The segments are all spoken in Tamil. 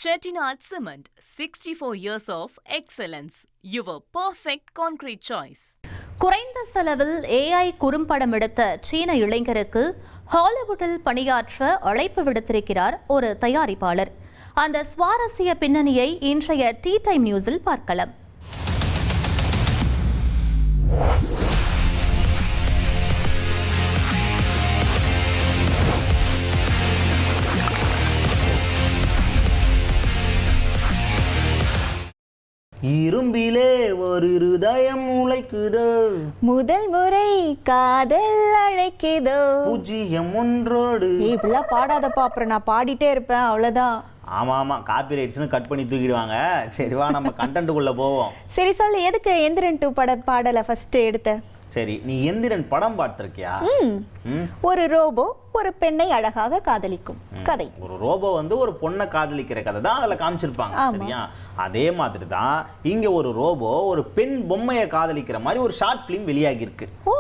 Chettinad Cement, 64 years of excellence. Your perfect concrete choice. குறைந்த செலவில் AI குறும்படம் எடுத்த சீன இளைஞருக்கு ஹாலிவுட்டில் பணியாற்ற அழைப்பு விடுத்திருக்கிறார் ஒரு தயாரிப்பாளர். அந்த சுவாரஸ்ய பின்னணியை இன்றைய டீ டைம் நியூஸில் பார்க்கலாம். இரும்பிலே ஒரு இருதயம் உழைக்குதோ, முதல் முறை காதல் அழைக்குதோ, பூஜ்ஜியம் ஒன்றோடு. இப்படிலாம் பாடாதப்பா, அப்புறம் நான் பாடிட்டே இருப்பேன், அவ்வளவுதான். ஆமா காப்பி ரைட்ஸ்னு கட் பண்ணி தூக்கிடுவாங்க. சரிவா, நம்ம கண்டென்ட்டுக்குள்ள போவோம். சரி சொல்லு, எதுக்கு எந்திரன் 2 பாடலை ஃபர்ஸ்ட் எடுத்த? சரி, நீ எந்திரன் படம் பார்த்திருக்கியா? ஒரு ரோபோ ஒரு பெண்ணை அழகாக காதலிக்கும் கதை. ஒரு ரோபோ வந்து ஒரு பொண்ணை காதலிக்கிற கதை தான் அதுல காமிச்சிருப்பாங்க. சரியா, அதே மாதிரி தான் இங்க ஒரு ரோபோ ஒரு பெண் பொம்மையை காதலிக்கிற மாதிரி ஒரு ஷார்ட் பிலிம் வெளியாகி இருக்கு. ஓ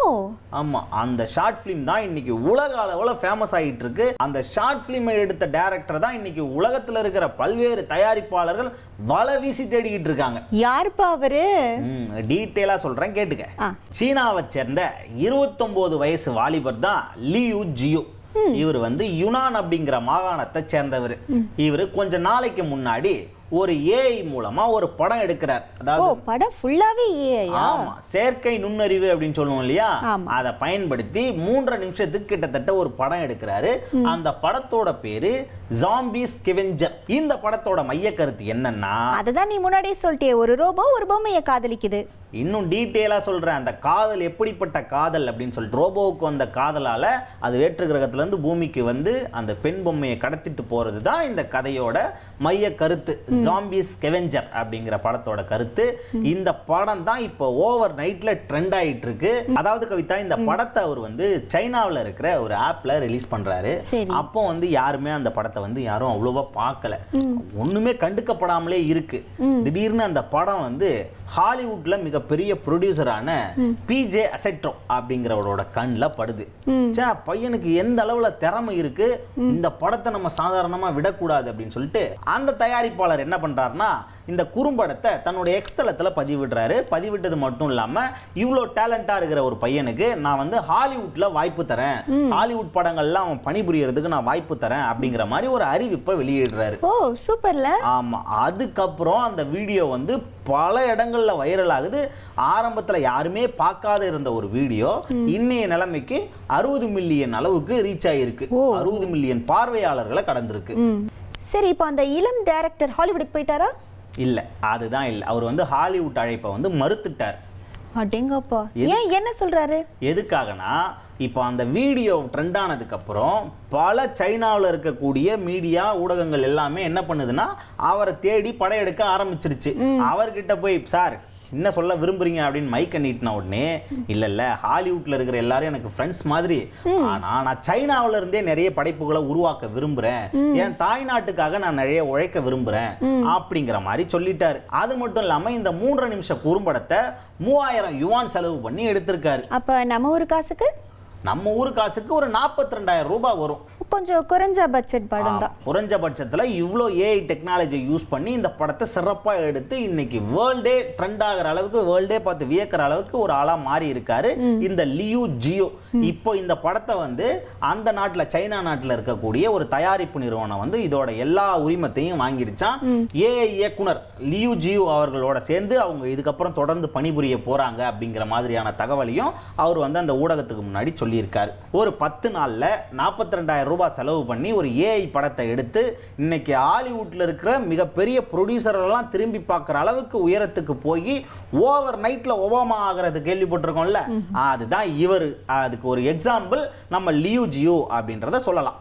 ஆமா, அந்த ஷார்ட் பிலிம் தான் இன்னைக்கு உலக அளவுல ஃபேமஸ் ஆகிட்டு இருக்கு. அந்த ஷார்ட் பிலிமை எடுத்த டைரக்டர் தான் இன்னைக்கு உலகத்துல இருக்கிற பல்வேறு தயாரிப்பாளர்கள் வலை வீசி தேடிக்கிட்டு இருக்காங்க. யாருப்பா அவரு? டீட்டெயிலா சொல்றேன், கேட்டுக்க. சீனாவை சேர்ந்த 29 வயசு வாலிபர் தான் லியூ ஜியோ. இவர் வந்து யுனான் அப்படிங்கிற மாகாணத்தை சேர்ந்தவர். இவர் கொஞ்ச நாளைக்கு முன்னாடி ஒரு ஏஐ மூலமா ஒரு படம் எடுக்கிறார். அதாவது படம் ஃபுல்லாவே ஏஐயா? ஆமா, செயற்கை நுண்ணறிவு அப்படின்னு சொல்லுவோம் இல்லையா, அதை பயன்படுத்தி 3 நிமிஷத்துக்கு கிட்டத்தட்ட ஒரு படம் எடுக்கிறாரு. அந்த படத்தோட பேரு ஜாம்பி ஸ்கெவெஞ்சர். இந்த படத்தோட மைய கருத்து என்னன்னா, அதுதான் நீ முன்னாடியே சொல்லிட்டே, ஒரு ரோபோ ஒரு பொம்மையை காதலிக்குது. இன்னும் டீட்டெயிலா சொல்றேன், அந்த காதல் எப்படிப்பட்ட காதல் அப்படின்னு சொல்லிட்டு, ரோபோவுக்கு வந்த காதலால அது வேற்று கிரகத்துல இருந்து பூமிக்கு வந்து அந்த பெண் பொம்மையை கடத்திட்டு போறது தான் இந்த கதையோட மைய கருத்து. ஜாம்பி ஸ்கெவெஞ்சர் அப்படிங்கிற படத்தோட கருத்து. இந்த படம் தான் இப்போ ஓவர் நைட்ல ட்ரெண்ட் ஆயிட்டு இருக்கு. அதாவது கவிதா, இந்த படத்தை அவர் வந்து சைனாவில் இருக்கிற ஒரு ஆப்ல ரிலீஸ் பண்றாரு. அப்போ வந்து யாருமே அந்த படத்தை வந்து யாரும் அவ்வளவா பார்க்கல, ஒண்ணுமே கண்டுக்கப்படாமலே இருக்கு. திடீர்னு அந்த படம் வந்து ஹாலிவுட்ல மிகப்பெரிய ப்ரொடியூசரான பிஜே அசெட்ரோ அப்படிங்கிறவரோட கண்ணில் படுது. பையனுக்கு எந்த அளவுல திறமை இருக்கு, இந்த படத்தை நம்ம சாதாரணமா விடக்கூடாது அப்படின்னு சொல்லிட்டு அந்த தயாரிப்பாளர் என்ன பண்றாருன்னா, இந்த குறும்படத்தை தன்னுடைய எக்ஸ்தலத்துல பதிவிடுறாரு. பதிவிட்டது மட்டும் இல்லாம, இவ்வளோ டேலண்டா இருக்கிற ஒரு பையனுக்கு நான் வந்து ஹாலிவுட்ல வாய்ப்பு தரேன், ஹாலிவுட் படங்கள்லாம் அவன் பணிபுரியறதுக்கு நான் வாய்ப்பு தரேன் அப்படிங்கிற மாதிரி ஒரு அறிவிப்பை வெளியிடுறாரு. ஓ சூப்பர்ல. ஆமா, அதுக்கப்புறம் அந்த வீடியோ வந்து பல இடங்கள்ல வைரல் ஆகுது. ஆரம்பத்துல யாருமே பார்க்காத இருந்த ஒரு வீடியோ இன்னைய நிலைமைக்கு 60 மில்லியன் அளவுக்கு ரீச் ஆயிருக்கு. 60 மில்லியன் பார்வையாளர்களை கடந்திருக்கு. சரி, இப்போ அந்த இளம் டைரக்டர் ஹாலிவுட்டுக்கு போயிட்டாரா? இல்ல, அதுதான் இல்ல. அவர் வந்து ஹாலிவுட் அழைப்பை வந்து மறுத்துட்டார். அடேங்கப்பா, ஏன், என்ன சொல்றாரு? எதுக்காகனா, இப்போ அந்த வீடியோ ட்ரெண்ட் ஆனதுக்கு அப்புறம் பல சைனாவில் இருக்கக்கூடிய மீடியா ஊடகங்கள் எல்லாமே என்ன பண்ணுதுன்னா, அவரை தேடி படம் எடுக்க ஆரம்பிச்சிருச்சு. அவர்கிட்ட போய், சார் என்ன சொல்ல விரும்புறீங்க அப்படின்னு மைக்க நீட்டின உடனே, இல்ல ஹாலிவுட்ல இருக்கிற எல்லாரும் எனக்கு ஃப்ரெண்ட்ஸ் மாதிரி, ஆனா நான் சைனாவில இருந்தே நிறைய படைப்புகளை உருவாக்க விரும்புறேன், என் தாய்நாட்டுக்காக நான் நிறைய உழைக்க விரும்புறேன் அப்படிங்கிற மாதிரி சொல்லிட்டாரு. அது மட்டும் இல்லாம இந்த 3 நிமிஷ குறும்படத்தை 3000 யுவான் செலவு பண்ணி எடுத்திருக்காரு. அப்ப நம்ம ஊர் காசுக்கு ஒரு 42,000 ரூபாய் வரும். கொஞ்சம் குறைஞ்ச பட்ஜெட் படம் தான். குறைஞ்ச பட்சத்தில் இவ்வளோ ஏஐ டெக்னாலஜி யூஸ் பண்ணி இந்த படத்தை சிறப்பாக எடுத்து இன்னைக்கு வேர்ல்டே ட்ரெண்ட் ஆகிற அளவுக்கு, வேர்ல்டே பார்த்து வியக்கிற அளவுக்கு ஒரு ஆளா மாறி இருக்காரு இந்த லியூ ஜியோ. இப்போ இந்த படத்தை வந்து அந்த நாட்டில், சைனா நாட்டில் இருக்கக்கூடிய ஒரு தயாரிப்பு நிறுவனம் வந்து இதோட எல்லா உரிமத்தையும் வாங்கிடுச்சான். ஏஐ இயக்குனர் லியூ ஜியோ அவர்களோட சேர்ந்து அவங்க இதுக்கப்புறம் தொடர்ந்து பணிபுரிய போறாங்க அப்படிங்கிற மாதிரியான தகவலையும் அவர் வந்து அந்த ஊடகத்துக்கு முன்னாடி சொல்லியிருக்காரு. ஒரு 10 நாள்ல 42,000 ரூபாய் செலவு பண்ணி ஒரு ஏஐ படத்தை எடுத்து இன்னைக்கு ஹாலிவுட்ல இருக்கிற மிகப்பெரிய ப்ரொடியூசரெல்லாம் திரும்பி பார்க்குற அளவுக்கு உயரத்துக்கு போய் ஓவர் நைட்ல ஒபாமா ஆகிறது கேள்விப்பட்டிருக்கோம்ல, அதுதான் இவர். அதுக்கு ஒரு எக்ஸாம்பிள் நம்ம லியூ ஜியோ அப்படின்றத சொல்லலாம்.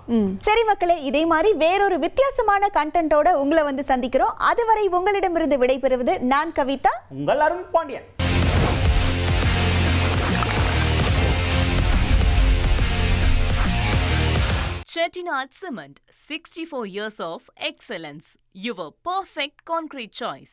சரி மக்களே, இதே மாதிரி வேறொரு வித்தியாசமான கண்டென்ட்டோட உங்களை வந்து சந்திக்கிறோம். அதுவரை உங்களிடமிருந்து விடைபெறுவது நான் கவிதா, உங்கள் Arun Pandian. Chettinad Cement, 64 years of excellence. Your perfect concrete choice.